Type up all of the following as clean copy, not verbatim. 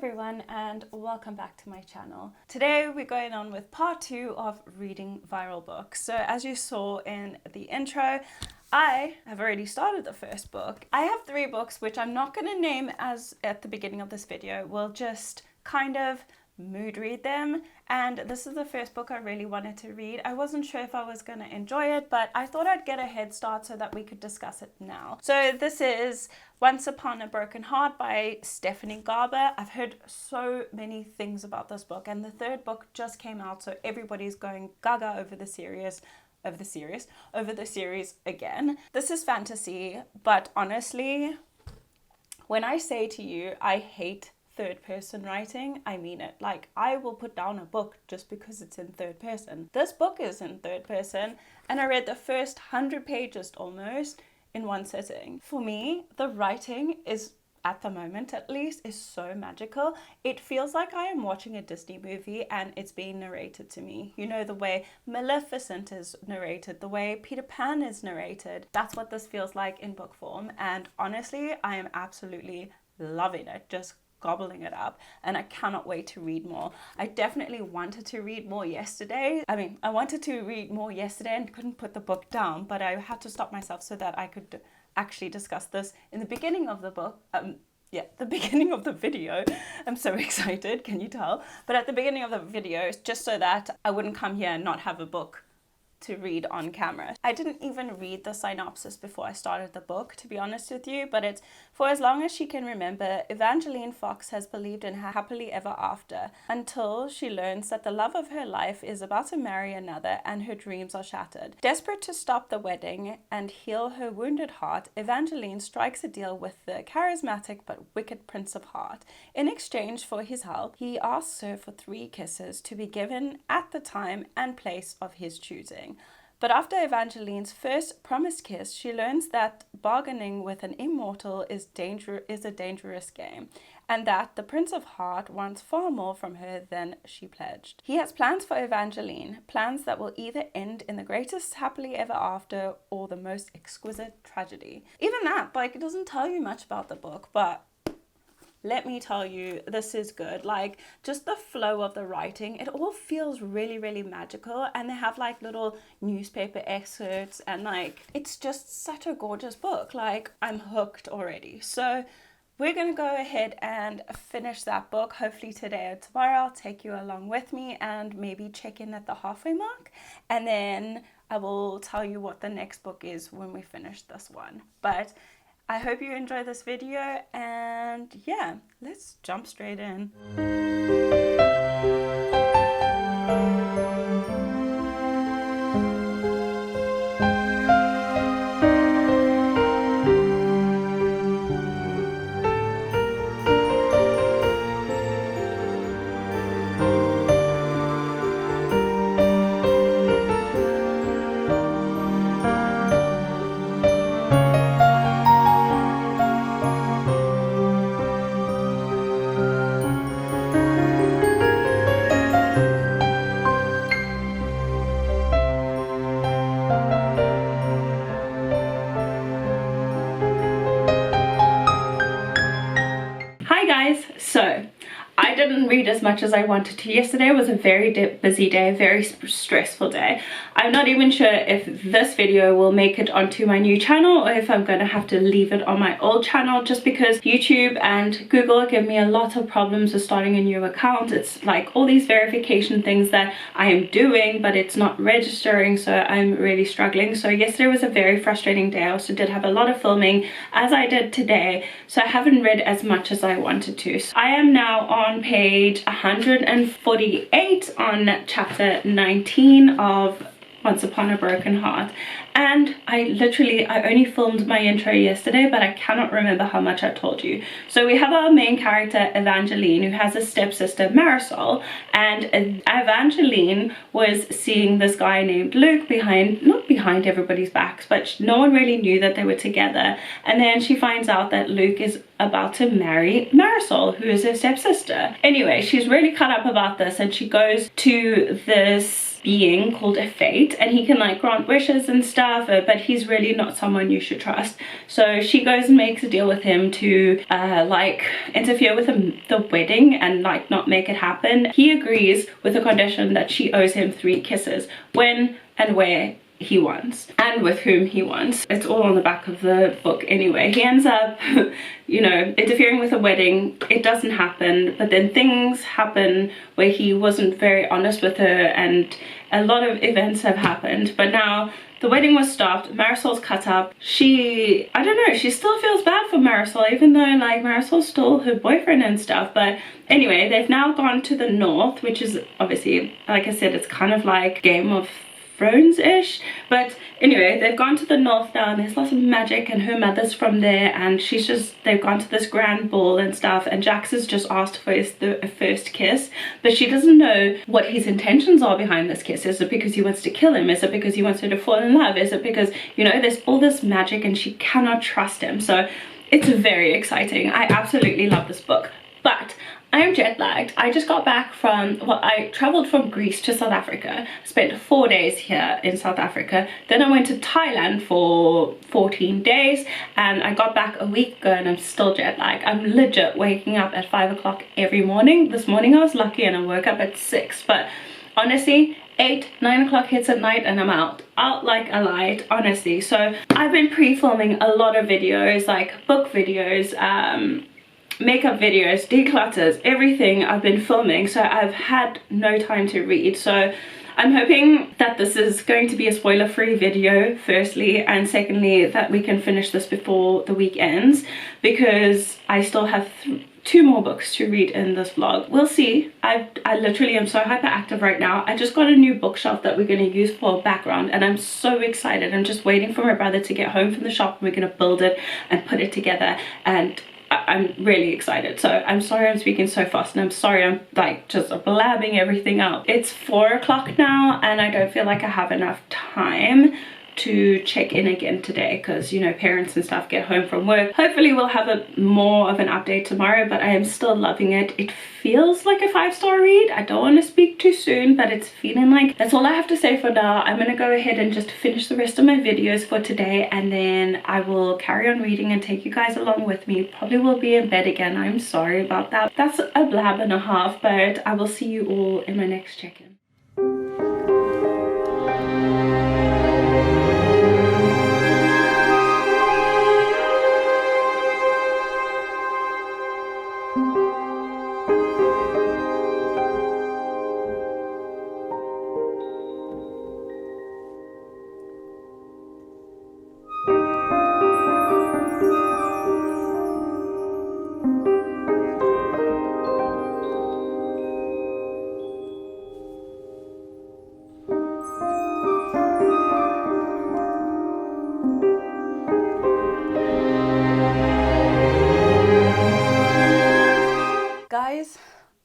everyone and welcome back to my channel. Today we're going on with part 2 of reading viral books. So as you saw in the intro, I have already started the first book. I have 3 books which I'm not going to name as at the beginning of this video. We'll just kind of mood read them, and this is the first book I really wanted to read. I wasn't sure if I was going to enjoy it, but I thought I'd get a head start so that we could discuss it now. So this is Once Upon a Broken Heart by Stephanie Garber. I've heard so many things about this book, and the 3rd book just came out, so everybody's going gaga over the series again. This is fantasy, but honestly, when I say to you I hate third person writing, I mean it. Like, I will put down a book just because it's in third person. This book is in third person, and I read the first 100 pages almost in one sitting. For me, the writing is, at the moment at least, is so magical. It feels like I am watching a Disney movie and it's being narrated to me. You know, the way Maleficent is narrated, the way Peter Pan is narrated. That's what this feels like in book form, and honestly, I am absolutely loving it. Just gobbling it up, and I cannot wait to read more. I definitely wanted to read more yesterday. I wanted to read more yesterday and couldn't put the book down, but I had to stop myself so that I could actually discuss this in the beginning of the book. The beginning of the video. I'm so excited, can you tell? But at the beginning of the video, just so that I wouldn't come here and not have a book to read on camera. I didn't even read the synopsis before I started the book, to be honest with you, but it's for as long as she can remember, Evangeline Fox has believed in her happily ever after until she learns that the love of her life is about to marry another and her dreams are shattered. Desperate to stop the wedding and heal her wounded heart, Evangeline strikes a deal with the charismatic but wicked Prince of Heart. In exchange for his help, he asks her for 3 kisses to be given at the time and place of his choosing. But after Evangeline's first promised kiss, she learns that bargaining with an immortal is a dangerous game, and that the Prince of Heart wants far more from her than she pledged. He has plans for Evangeline, plans that will either end in the greatest happily ever after or the most exquisite tragedy. Even that, it doesn't tell you much about the book, but let me tell you, this is good. Like, just the flow of the writing, it all feels really, really magical, and they have little newspaper excerpts, and it's just such a gorgeous book. I'm hooked already. So we're gonna go ahead and finish that book. Hopefully today or tomorrow I'll take you along with me and maybe check in at the halfway mark, and then I will tell you what the next book is when we finish this one. But I hope you enjoy this video, and yeah, let's jump straight in. So I didn't read as much as I wanted to. Yesterday was a very busy day, very stressful day. I'm not even sure if this video will make it onto my new channel or if I'm going to have to leave it on my old channel, just because YouTube and Google give me a lot of problems with starting a new account. It's all these verification things that I am doing, but it's not registering, so I'm really struggling. So yesterday was a very frustrating day. I also did have a lot of filming, as I did today, so I haven't read as much as I wanted to. So I am now on page 148 on chapter 19 of Once Upon a Broken Heart, and I only filmed my intro yesterday, but I cannot remember how much I told you. So we have our main character Evangeline, who has a stepsister Marisol, and Evangeline was seeing this guy named Luke not behind everybody's backs, but no one really knew that they were together. And then she finds out that Luke is about to marry Marisol, who is her stepsister. Anyway, she's really cut up about this, and she goes to this being called a fate, and he can like grant wishes and stuff, but he's really not someone you should trust. So she goes and makes a deal with him to like interfere with the wedding and like not make it happen. He agrees with the condition that she owes him 3 kisses when and where he wants and with whom he wants. It's all on the back of the book anyway. He ends up you know, interfering with a wedding. It doesn't happen, but then things happen where he wasn't very honest with her, and a lot of events have happened. But now the wedding was stopped, Marisol's cut up. I don't know, she still feels bad for Marisol, even though like Marisol stole her boyfriend and stuff. But anyway, they've now gone to the north, which is obviously, like I said, it's kind of like Game of Thrones-ish. But anyway, they've gone to the north now, and there's lots of magic, and her mother's from there, and they've gone to this grand ball and stuff, and Jax has just asked for his first kiss, but she doesn't know what his intentions are behind this kiss. Is it because he wants to kill him? Is it because he wants her to fall in love? Is it because, you know, there's all this magic and she cannot trust him? So it's very exciting. I absolutely love this book. But I am jet lagged. I just got back from, well, I traveled from Greece to South Africa, spent 4 days here in South Africa, then I went to Thailand for 14 days, and I got back a week ago and I'm still jet lagged. I'm legit waking up at 5 o'clock every morning. This morning I was lucky and I woke up at 6, but honestly, 8-9 o'clock hits at night and I'm out like a light, honestly. So I've been pre-filming a lot of videos, like book videos, makeup videos, declutters, everything I've been filming, so I've had no time to read. So I'm hoping that this is going to be a spoiler-free video, firstly, and secondly that we can finish this before the week ends, because I still have 2 more books to read in this vlog. We'll see. I literally am so hyperactive right now. I just got a new bookshelf that we're going to use for a background, and I'm so excited. I'm just waiting for my brother to get home from the shop, and we're going to build it and put it together, and I'm really excited. So I'm sorry I'm speaking so fast, and I'm sorry I'm like just blabbing everything out. It's 4 o'clock now and I don't feel like I have enough time to check in again today, because, you know, parents and stuff get home from work. Hopefully we'll have more of an update tomorrow, but I am still loving it. It feels like a 5-star read. I don't want to speak too soon, but it's feeling like that's all I have to say for now. I'm gonna go ahead and just finish the rest of my videos for today, and then I will carry on reading and take you guys along with me. Probably will be in bed again. I'm sorry about that. That's a blab and a half, but I will see you all in my next check-in. Guys,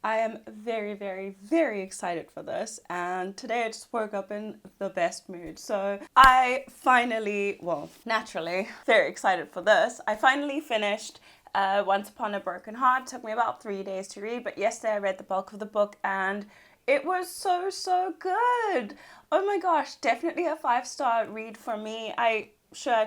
I am very excited for this, and today I just woke up in the best mood. So I finally, well, naturally very excited for this. I finally finished Once Upon a Broken Heart. It took me about 3 days to read, but yesterday I read the bulk of the book and it was so good. Oh my gosh, definitely a 5-star read for me. I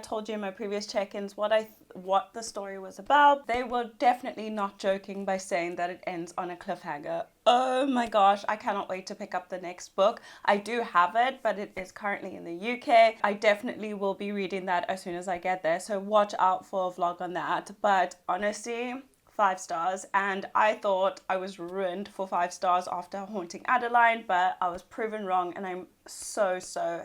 told you in my previous check-ins what the story was about. They were definitely not joking by saying that it ends on a cliffhanger. Oh my gosh, I cannot wait to pick up the next book. I do have it, but it is currently in the UK. I definitely will be reading that as soon as I get there, so watch out for a vlog on that. But honestly, 5 stars, and I thought I was ruined for 5 stars after Haunting Adeline, but I was proven wrong, and I'm so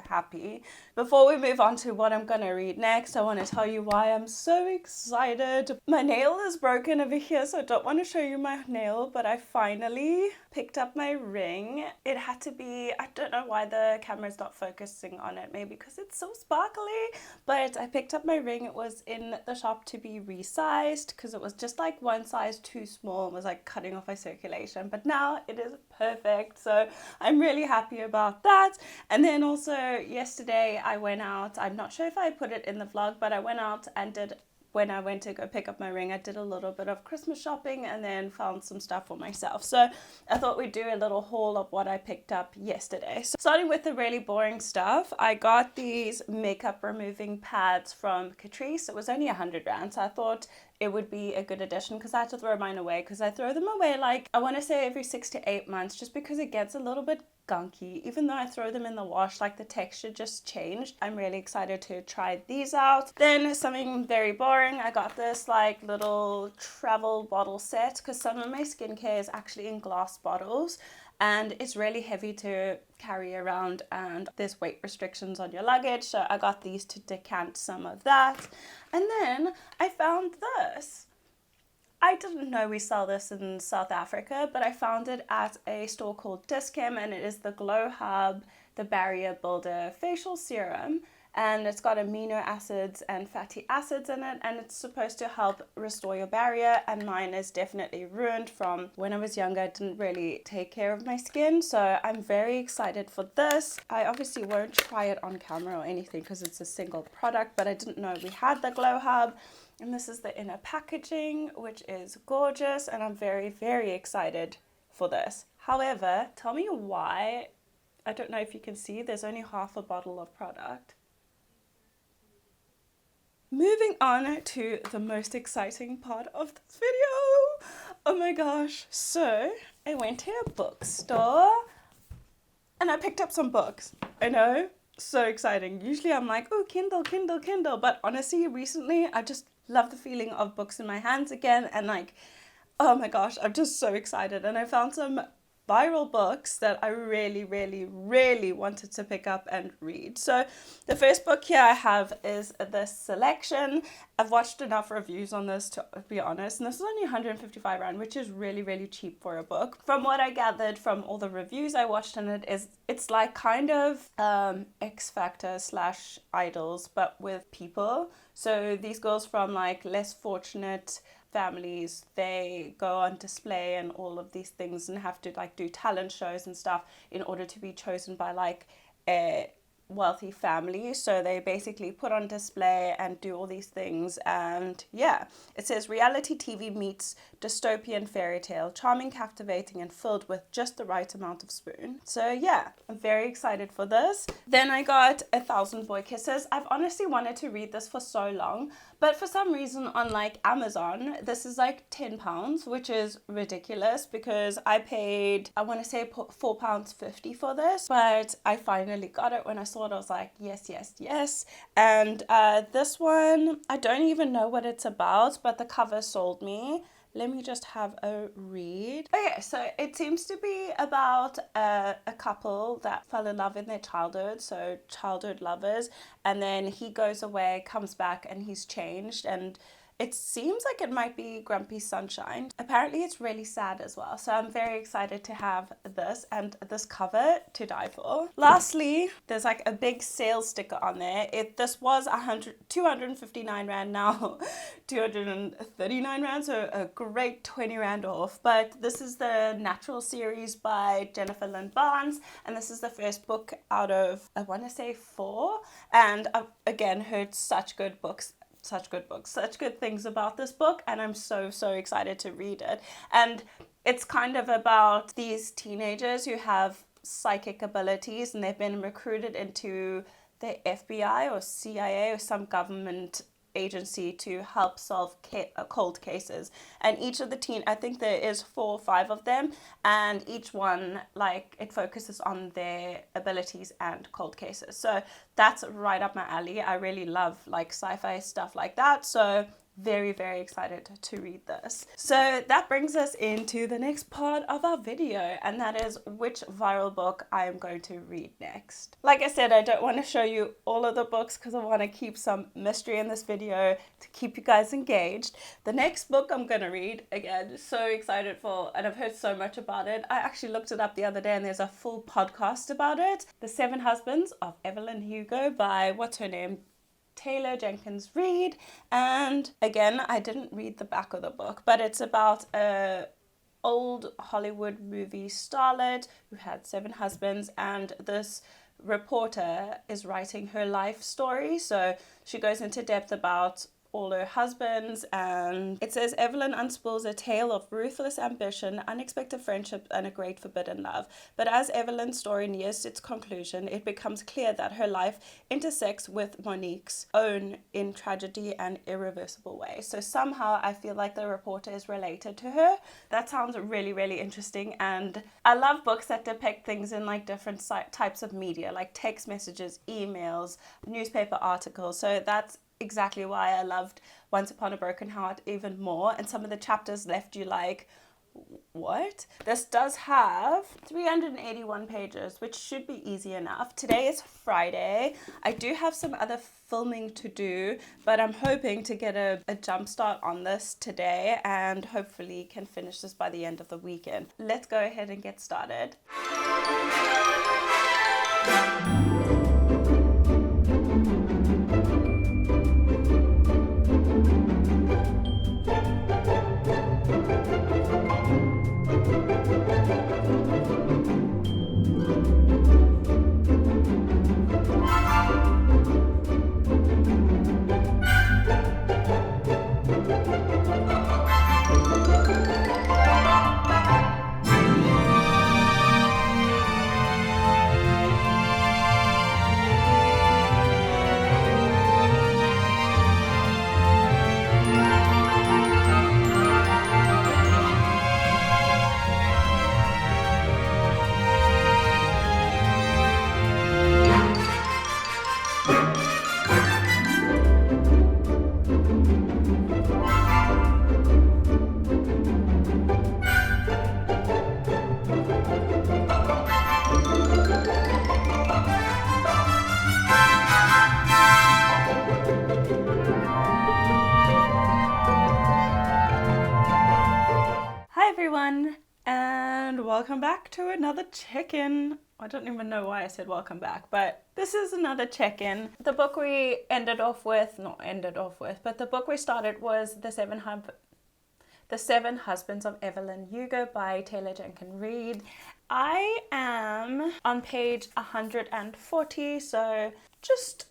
happy. Before we move on to what I'm gonna read next, I want to tell you why I'm so excited. My nail is broken over here, so I don't want to show you my nail, but I finally picked up my ring. It had to be, I don't know why the camera's not focusing on it, maybe because it's so sparkly, but I picked up my ring. It was in the shop to be resized because it was just like one size too small and was like cutting off my circulation, but now it is perfect, so I'm really happy about that. And then also yesterday I went out, I'm not sure if I put it in the vlog, but I went out and did when I went to go pick up my ring, I did a little bit of Christmas shopping and then found some stuff for myself. So I thought we'd do a little haul of what I picked up yesterday. So starting with the really boring stuff, I got these makeup removing pads from Catrice. It was only 100 rand, so I thought it would be a good addition because I had to throw mine away, because I throw them away like, I want to say every 6 to 8 months, just because it gets a little bit gunky. Even though I throw them in the wash, like the texture just changed. I'm really excited to try these out. Then something very boring, I got this like little travel bottle set, because some of my skincare is actually in glass bottles and it's really heavy to carry around and there's weight restrictions on your luggage, so I got these to decant some of that. And then I found this. I didn't know we sell this in South Africa, but I found it at a store called Dischem, and it is the Glow Hub, the Barrier Builder Facial Serum. And it's got amino acids and fatty acids in it, and it's supposed to help restore your barrier. And mine is definitely ruined from when I was younger. I didn't really take care of my skin, so I'm very excited for this. I obviously won't try it on camera or anything because it's a single product, but I didn't know we had the Glow Hub. And this is the inner packaging, which is gorgeous, and I'm very, very excited for this. However, tell me why, I don't know if you can see, there's only half a bottle of product. Moving on to the most exciting part of this video. Oh my gosh. So I went to a bookstore and I picked up some books. I know, so exciting. Usually I'm like, oh, Kindle, Kindle, Kindle. But honestly, recently I just love the feeling of books in my hands again. And like, oh my gosh, I'm just so excited. And I found some viral books that I really, really, really wanted to pick up and read. So the first book here I have is this selection. I've watched enough reviews on this to be honest, and this is only 155 rand, which is really, really cheap for a book. From what I gathered from all the reviews I watched on it, is it's like kind of X Factor / Idols, but with people. So these girls from like less fortunate families, they go on display and all of these things and have to like do talent shows and stuff in order to be chosen by like a wealthy family. So they basically put on display and do all these things. And yeah, it says reality TV meets dystopian fairy tale, charming, captivating, and filled with just the right amount of spoon. So yeah, I'm very excited for this. Then I got 1,000 Boy Kisses. I've honestly wanted to read this for so long, but for some reason on like Amazon, this is like £10, which is ridiculous because I paid, I want to say £4.50 for this, but I finally got it. When I saw it, I was like, yes, yes, yes. And this one, I don't even know what it's about, but the cover sold me. Let me just have a read. Okay, so it seems to be about a couple that fell in love in their childhood, so childhood lovers, and then he goes away, comes back, and he's changed, and it seems like it might be Grumpy Sunshine. Apparently it's really sad as well, so I'm very excited to have this and this cover to die for. Lastly, there's like a big sale sticker on there. This was 259 rand, now 239 rand, so a great 20 rand off. But this is the Natural series by Jennifer Lynn Barnes, and this is the first book out of, I want to say 4, and I've again heard such good things about this book, and I'm so excited to read it. And it's kind of about these teenagers who have psychic abilities, and they've been recruited into the FBI or CIA or some government agency to help solve cold cases. And each of the I think there is 4 or 5 of them, and each one, like, it focuses on their abilities and cold cases. So that's right up my alley. I really love like sci-fi stuff like that, so very excited to read this. So that brings us into the next part of our video, and that is which viral book I am going to read next. Like I said, I don't want to show you all of the books because I want to keep some mystery in this video to keep you guys engaged. The next book I'm going to read, again, so excited for, and I've heard so much about it. I actually looked it up the other day and there's a full podcast about it. The 7 Husbands of Evelyn Hugo by, what's her name? Taylor Jenkins Reid. And again, I didn't read the back of the book, but it's about a old Hollywood movie starlet who had 7 husbands, and this reporter is writing her life story. So she goes into depth about all her husbands, and it says Evelyn unspools a tale of ruthless ambition, unexpected friendships, and a great forbidden love. But as Evelyn's story nears its conclusion, it becomes clear that her life intersects with Monique's own in tragedy and irreversible ways. So somehow I feel like the reporter is related to her. That sounds really, really interesting, and I love books that depict things in like different types of media, like text messages, emails, newspaper articles. So that's exactly why I loved Once Upon a Broken Heart even more, and some of the chapters left you like, what? This does have 381 pages, which should be easy enough. Today is Friday. I do have some other filming to do, but I'm hoping to get a jump start on this today and hopefully can finish this by the end of the weekend. Let's go ahead and get started. And welcome back to another check-in. I don't even know why I said welcome back, but this is another check-in. The book we the book we started was The Seven Husbands of Evelyn Hugo by Taylor Jenkins Reid. I am on page 140, so just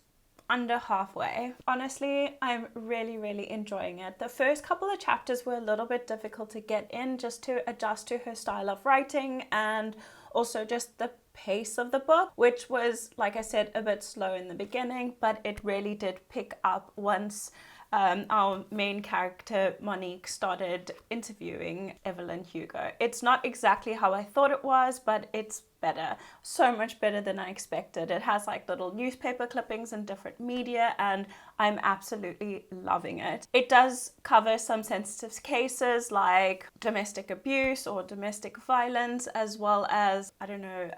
under halfway. Honestly, I'm really, really enjoying it. The first couple of chapters were a little bit difficult to get in, just to adjust to her style of writing and also just the pace of the book, which was, like I said, a bit slow in the beginning, but it really did pick up once our main character Monique started interviewing Evelyn Hugo. It's not exactly how I thought it was, but it's better. So much better than I expected. It has like little newspaper clippings and different media, and I'm absolutely loving it. It does cover some sensitive cases like domestic abuse or domestic violence, as well as, I don't know,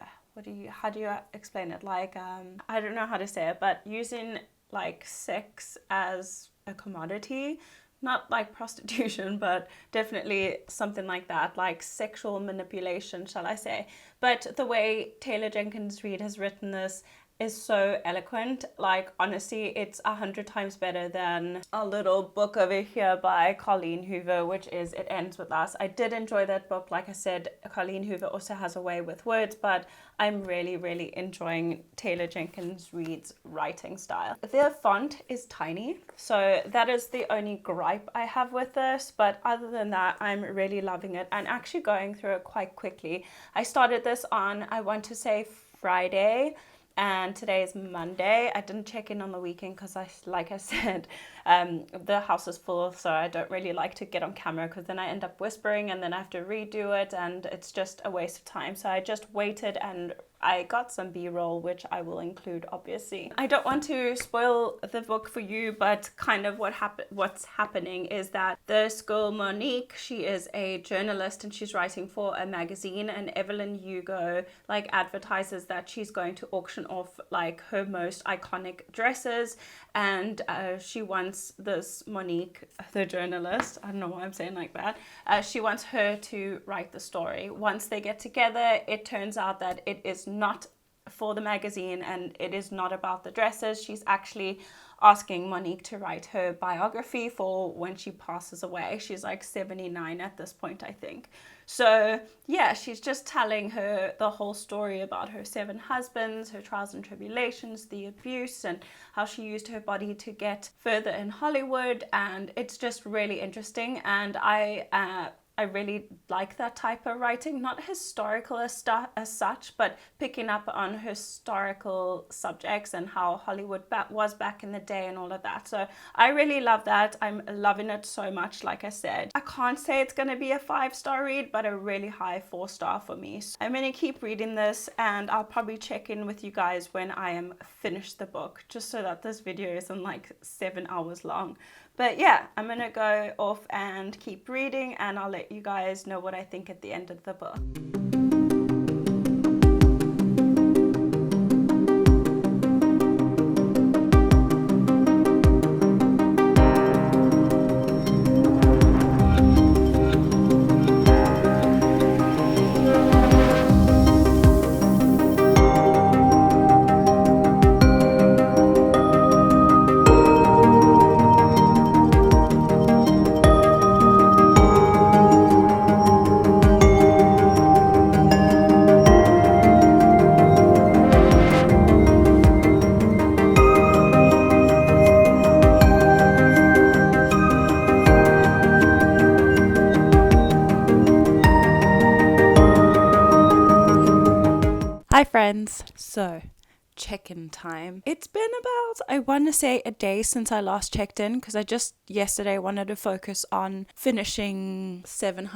how do you explain it? Like, I don't know how to say it, but using like sex as a commodity, not like prostitution, but definitely something like that, like sexual manipulation, shall I say. But the way Taylor Jenkins Reid has written this is so eloquent. Like, honestly, it's 100 times better than a little book over here by Colleen Hoover, which is It Ends With Us. I did enjoy that book. Like I said, Colleen Hoover also has a way with words, but I'm really, really enjoying Taylor Jenkins Reid's writing style. The font is tiny, so that is the only gripe I have with this, but other than that, I'm really loving it and actually going through it quite quickly. I started this on, I want to say, Friday, and today is Monday. I didn't check in on the weekend because, like I said, the house is full, so I don't really like to get on camera because then I end up whispering and then I have to redo it and it's just a waste of time. So I just waited and I got some B-roll, which I will include, obviously. I don't want to spoil the book for you, but kind of what's happening is that this girl, Monique, she is a journalist and she's writing for a magazine, and Evelyn Hugo like advertises that she's going to auction off like her most iconic dresses, and she wants this Monique, the journalist, I don't know why I'm saying like that, she wants her to write the story. Once they get together, it turns out that it is not for the magazine and it is not about the dresses. She's actually asking Monique to write her biography for when she passes away. She's like 79 at this point, I think. So yeah, she's just telling her the whole story about her 7 husbands, her trials and tribulations, the abuse, and how she used her body to get further in Hollywood. And it's just really interesting. And I really like that type of writing, not historical as such, but picking up on historical subjects and how Hollywood was back in the day and all of that. So I really love that. I'm loving it so much. Like I said, I can't say it's going to be a 5-star read, but a really high 4-star for me. So I'm going to keep reading this, and I'll probably check in with you guys when I am finished the book, just so that this video isn't like 7 hours long. But yeah, I'm gonna go off and keep reading, and I'll let you guys know what I think at the end of the book. Hi friends, so check-in time. It's been about, I want to say, a day since I last checked in, because I just yesterday wanted to focus on finishing Seven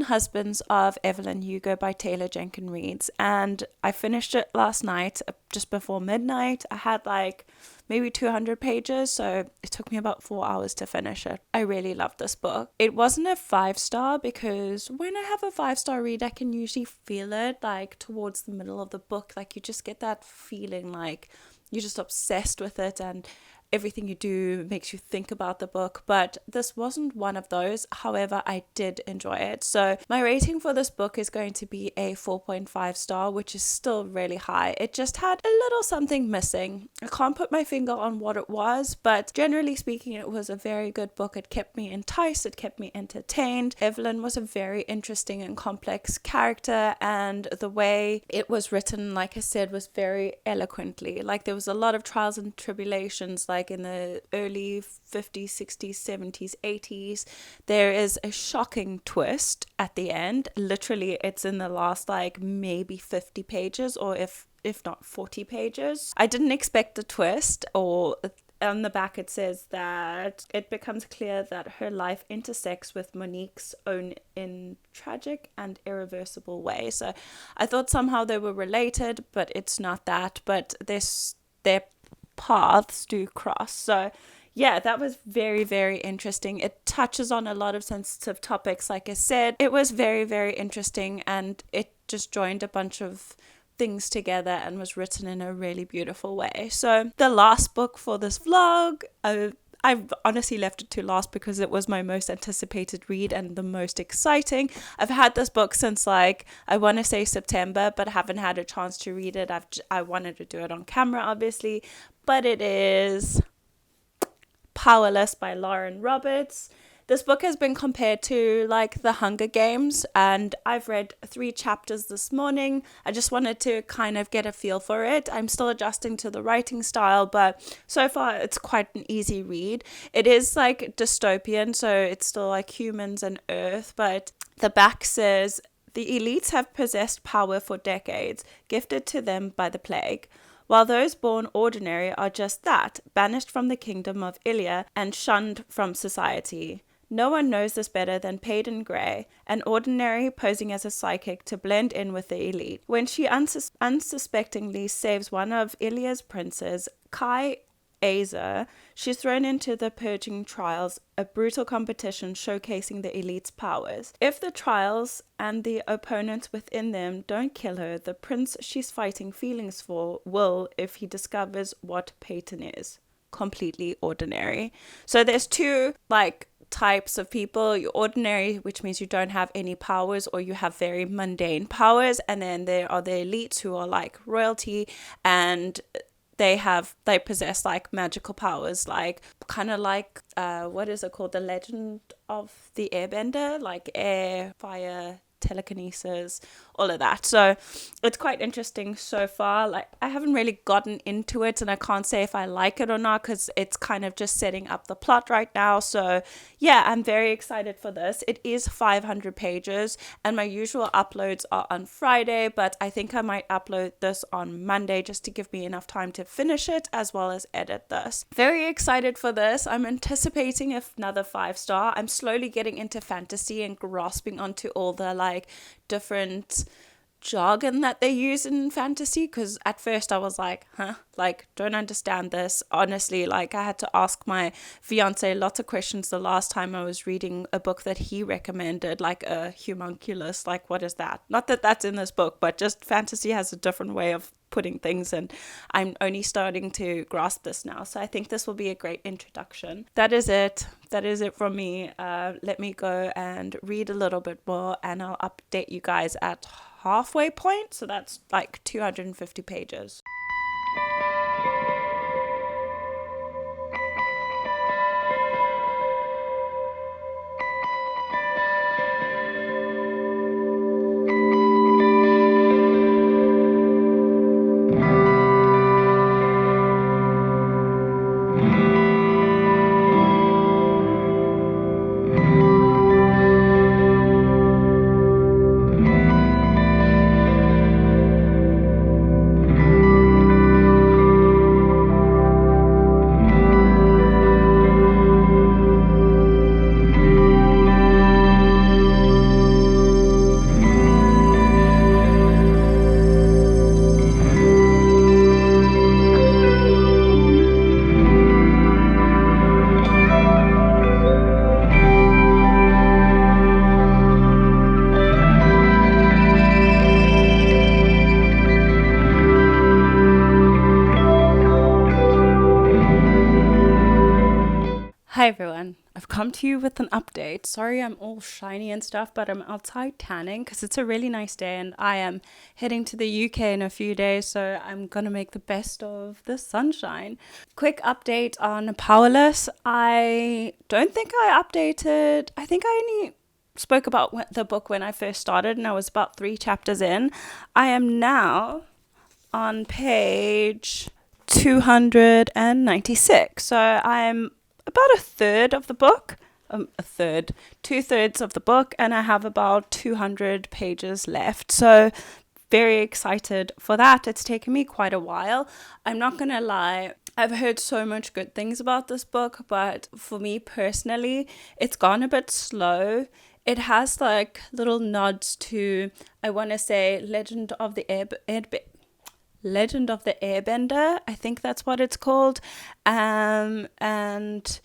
Husbands of Evelyn Hugo by Taylor Jenkins Reid, and I finished it last night just before midnight. I had like maybe 200 pages, so it took me about 4 hours to finish it. I really loved this book. It wasn't a 5-star because when I have a 5-star read, I can usually feel it like towards the middle of the book. Like you just get that feeling like you're just obsessed with it and everything you do makes you think about the book, but this wasn't one of those. However, I did enjoy it. So my rating for this book is going to be a 4.5 star, which is still really high. It just had a little something missing. I can't put my finger on what it was, but generally speaking, it was a very good book. It kept me enticed, it kept me entertained. Evelyn was a very interesting and complex character, and the way it was written, like I said, was very eloquently. Like there was a lot of trials and tribulations, like in the early 50s, 60s, 70s, 80s. There is a shocking twist at the end. Literally, it's in the last like maybe 50 pages, or if not 40 pages. I didn't expect the twist, or on the back it says that it becomes clear that her life intersects with Monique's own in tragic and irreversible way. So I thought somehow they were related, but it's not that. But their paths do cross. So yeah, that was very, very interesting. It touches on a lot of sensitive topics. Like I said, it was very, very interesting, and it just joined a bunch of things together and was written in a really beautiful way. So the last book for this vlog, I've honestly left it to last because it was my most anticipated read and the most exciting. I've had this book since like, I want to say September, but haven't had a chance to read it. I wanted to do it on camera, obviously, but it is Powerless by Lauren Roberts. This book has been compared to like The Hunger Games, and I've read 3 chapters this morning. I just wanted to kind of get a feel for it. I'm still adjusting to the writing style, but so far it's quite an easy read. It is like dystopian, so it's still like humans and Earth, but the back says, the elites have possessed power for decades, gifted to them by the plague, while those born ordinary are just that, banished from the kingdom of Ilia and shunned from society. No one knows this better than Peyton Gray, an ordinary posing as a psychic to blend in with the elite. When she unsuspectingly saves one of Ilia's princes, Kai Aza, she's thrown into the purging trials, a brutal competition showcasing the elite's powers. If the trials and the opponents within them don't kill her, the prince she's fighting feelings for will if he discovers what Peyton is. Completely ordinary. So there's 2 like types of people. You're ordinary, which means you don't have any powers, or you have very mundane powers, and then there are the elites who are like royalty, and they possess like magical powers, like kind of like what is it called, the Legend of the Airbender, like air, fire, telekinesis, all of that. So it's quite interesting so far. Like, I haven't really gotten into it, and I can't say if I like it or not, because it's kind of just setting up the plot right now. So yeah, I'm very excited for this. It is 500 pages, and my usual uploads are on Friday, but I think I might upload this on Monday just to give me enough time to finish it as well as edit this. Very excited for this. I'm anticipating another 5-star. I'm slowly getting into fantasy and grasping onto all the like different jargon that they use in fantasy, because at first I was like, like, don't understand this. Honestly, like, I had to ask my fiance lots of questions the last time I was reading a book that he recommended, like a homunculus, like, what is that? Not that that's in this book, but just fantasy has a different way of putting things, and I'm only starting to grasp this now. So I think this will be a great introduction. That is it from me. Let me go and read a little bit more, and I'll update you guys at halfway point. So that's like 250 pages. Hi everyone, I've come to you with an update. Sorry I'm all shiny and stuff, but I'm outside tanning because it's a really nice day, and I am heading to the UK in a few days, so I'm gonna make the best of the sunshine. Quick update on Powerless. I don't think I updated. I think I only spoke about the book when I first started, and I was about 3 chapters in. I am now on page 296, so I'm about a third of the book, 2/3 of the book, and I have about 200 pages left. So very excited for that. It's taken me quite a while. I'm not gonna lie, I've heard so much good things about this book, but for me personally, it's gone a bit slow. It has like little nods to, I want to say, Legend of the Airbender, I think that's what it's called, and not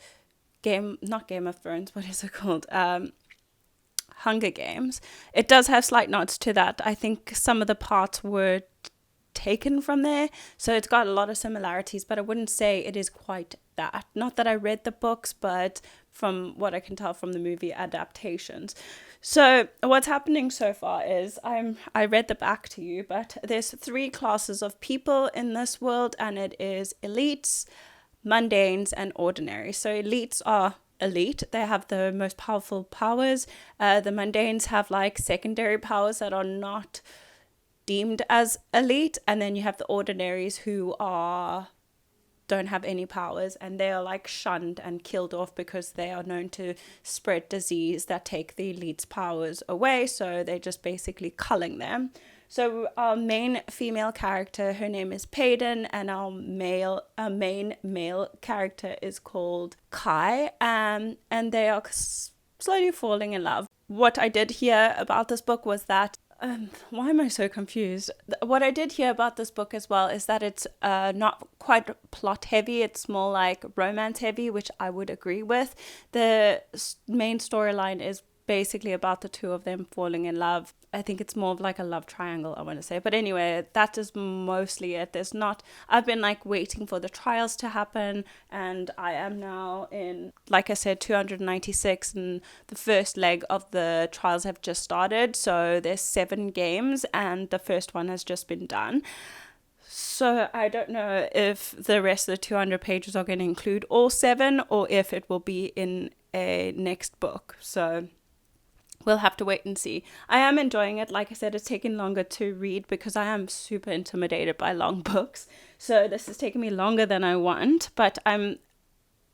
Game of Thrones, what is it called? Hunger Games. It does have slight nods to that. I think some of the parts were taken from there, so it's got a lot of similarities, but I wouldn't say it is quite that. Not that I read the books, but from what I can tell from the movie adaptations. So what's happening so far is I read the back to you, but there's 3 classes of people in this world, and it is elites, mundanes, and ordinary. So elites are elite. They have the most powerful powers. The mundanes have like secondary powers that are not deemed as elite, and then you have the ordinaries who don't have any powers, and they are like shunned and killed off because they are known to spread disease that take the elite's powers away, so they're just basically culling them. So our main female character, her name is Payden, and our main male character is called Kai, and they are slowly falling in love. What I did hear about this book was that why am I so confused? What I did hear about this book as well is that it's not quite plot heavy. It's more like romance heavy, which I would agree with. The main storyline is basically about the 2 of them falling in love. I think it's more of like a love triangle, I want to say. But anyway, that is mostly it. I've been like waiting for the trials to happen, and I am now in, like I said, 296, and the first leg of the trials have just started. So there's 7 games, and the first one has just been done. So I don't know if the rest of the 200 pages are going to include all 7 or if it will be in a next book. So we'll have to wait and see. I am enjoying it. Like I said, it's taking longer to read because I am super intimidated by long books. So this is taking me longer than I want, but I'm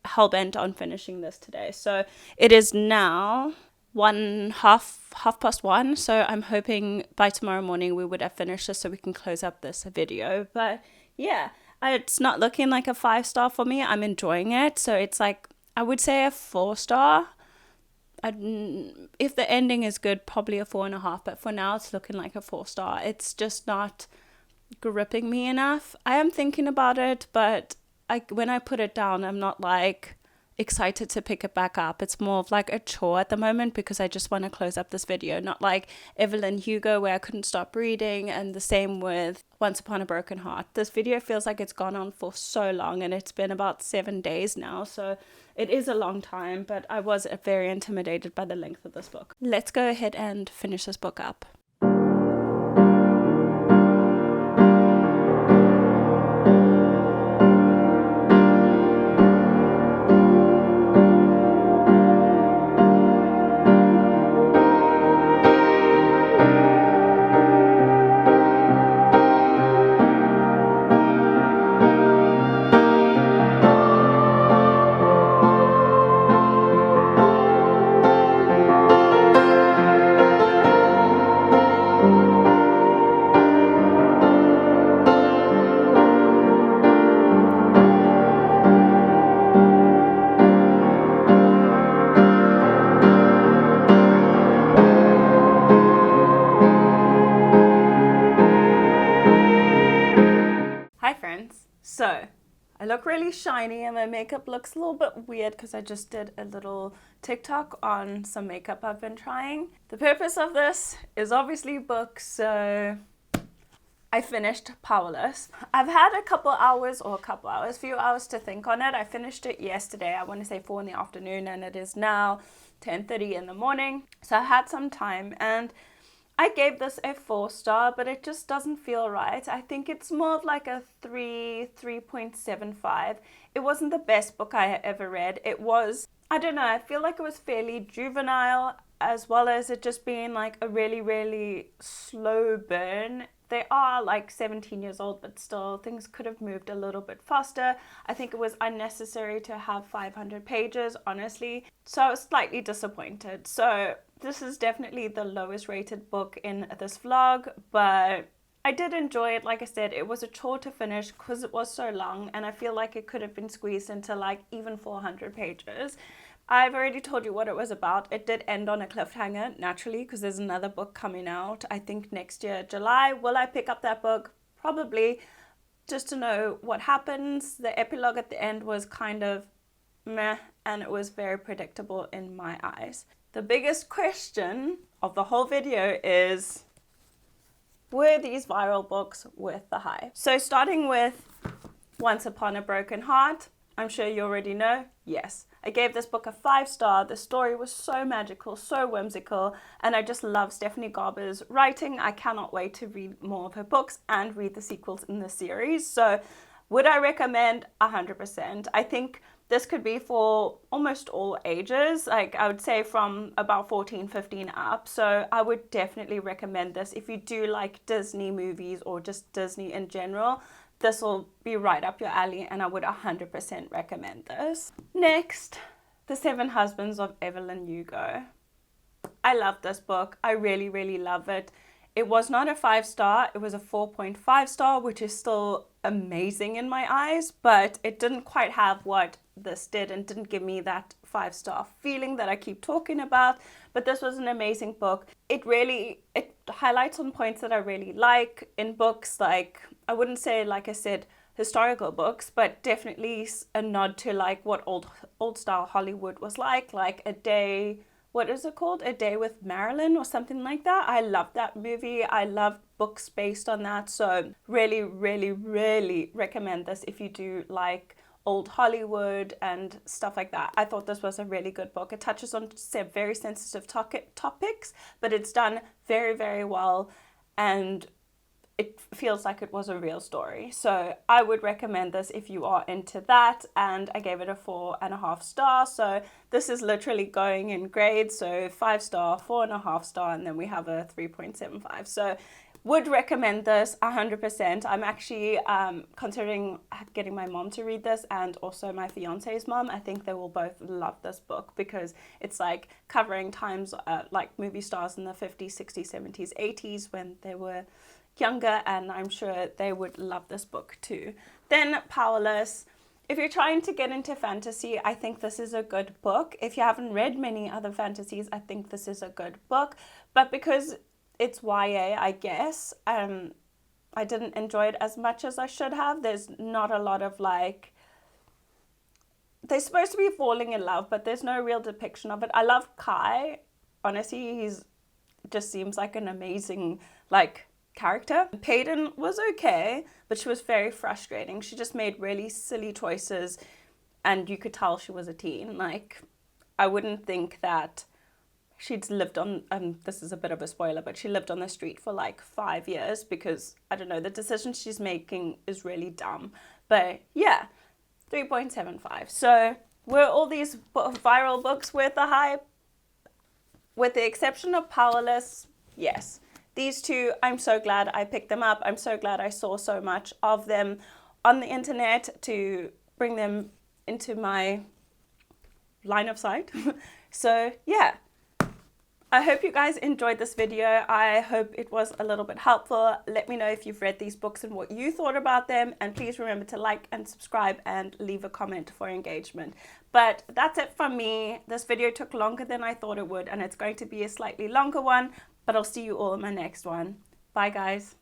hell-bent on finishing this today. So it is now half past 1, so I'm hoping by tomorrow morning we would have finished this so we can close up this video. But yeah, it's not looking like a 5-star for me. I'm enjoying it, so it's like, I would say a 4-star. If the ending is good, probably a 4.5, but for now it's looking like a 4-star. It's just not gripping me enough. I am thinking about it, but when I put it down, I'm not like excited to pick it back up. It's more of like a chore at the moment because I just want to close up this video, not like Evelyn Hugo where I couldn't stop reading, and the same with Once Upon a Broken Heart. This video feels like it's gone on for so long, and it's been about 7 days now, so it is a long time, but I was very intimidated by the length of this book. Let's go ahead and finish this book up. So, I look really shiny and my makeup looks a little bit weird because I just did a little TikTok on some makeup I've been trying. The purpose of this is obviously books, so I finished Powerless. I've had a few hours to think on it. I finished it yesterday, I want to say 4 in the afternoon, and it is now 10:30 in the morning. So I had some time, and I gave this a 4-star, but it just doesn't feel right. I think it's more of like a 3.75. It wasn't the best book I ever read. It was, I don't know, I feel like it was fairly juvenile, as well as it just being like a really, really slow burn. They are like 17 years old, but still things could have moved a little bit faster. I think it was unnecessary to have 500 pages, honestly. So I was slightly disappointed. So this is definitely the lowest rated book in this vlog, but I did enjoy it. Like I said, it was a chore to finish because it was so long, and I feel like it could have been squeezed into like even 400 pages. I've already told you what it was about. It did end on a cliffhanger, naturally, because there's another book coming out, I think next year, July. Will I pick up that book? Probably, just to know what happens. The epilogue at the end was kind of meh, and it was very predictable in my eyes. The biggest question of the whole video is, were these viral books worth the hype? So starting with Once Upon a Broken Heart, I'm sure you already know, yes. I gave this book a 5-star. The story was so magical, so whimsical, and I just love Stephanie Garber's writing. I cannot wait to read more of her books and read the sequels in the series. So would I recommend? 100%. I think this could be for almost all ages. Like I would say from about 14, 15 up. So I would definitely recommend this if you do like Disney movies or just Disney in general. This will be right up your alley, and I would 100% recommend this. Next, The 7 Husbands of Evelyn Hugo. I love this book. I really, really love it. It was not a 5-star. It was a 4.5 star, which is still amazing in my eyes, but it didn't quite have what this did and didn't give me that 5-star feeling that I keep talking about. But this was an amazing book. It highlights on points that I really like in books. Like, I wouldn't say, like I said, historical books, but definitely a nod to like what old style Hollywood was like A Day, what is it called? A Day with Marilyn or something like that. I love that movie. I love books based on that. So really, really, really recommend this if you do like old Hollywood and stuff like that. I thought this was a really good book. It touches on very sensitive topics, but it's done very, very well. And it feels like it was a real story. So I would recommend this if you are into that. And I gave it a 4.5 star. So this is literally going in grades. So 5 star, 4.5 star, and then we have a 3.75. So would recommend this 100%. I'm actually considering getting my mom to read this and also my fiance's mom. I think they will both love this book because it's like covering times like movie stars in the 50s, 60s, 70s, 80s when they were younger, and I'm sure they would love this book too. Then Powerless. If you're trying to get into fantasy, I think this is a good book. If you haven't read many other fantasies, I think this is a good book. But because it's YA, I guess, I didn't enjoy it as much as I should have. There's not a lot of like, they're supposed to be falling in love, but there's no real depiction of it. I love Kai. Honestly, he's just seems like an amazing like character. Peyton was okay, but she was very frustrating. She just made really silly choices, and you could tell she was a teen. Like, I wouldn't think that she'd lived on, this is a bit of a spoiler, but she lived on the street for like 5 years because, I don't know, the decisions she's making is really dumb. But yeah, 3.75. So were all these viral books worth the hype? With the exception of Powerless, yes. These two, I'm so glad I picked them up. I'm so glad I saw so much of them on the internet to bring them into my line of sight. So yeah, I hope you guys enjoyed this video. I hope it was a little bit helpful. Let me know if you've read these books and what you thought about them. And please remember to like and subscribe and leave a comment for engagement. But that's it from me. This video took longer than I thought it would, and it's going to be a slightly longer one, but I'll see you all in my next one. Bye guys.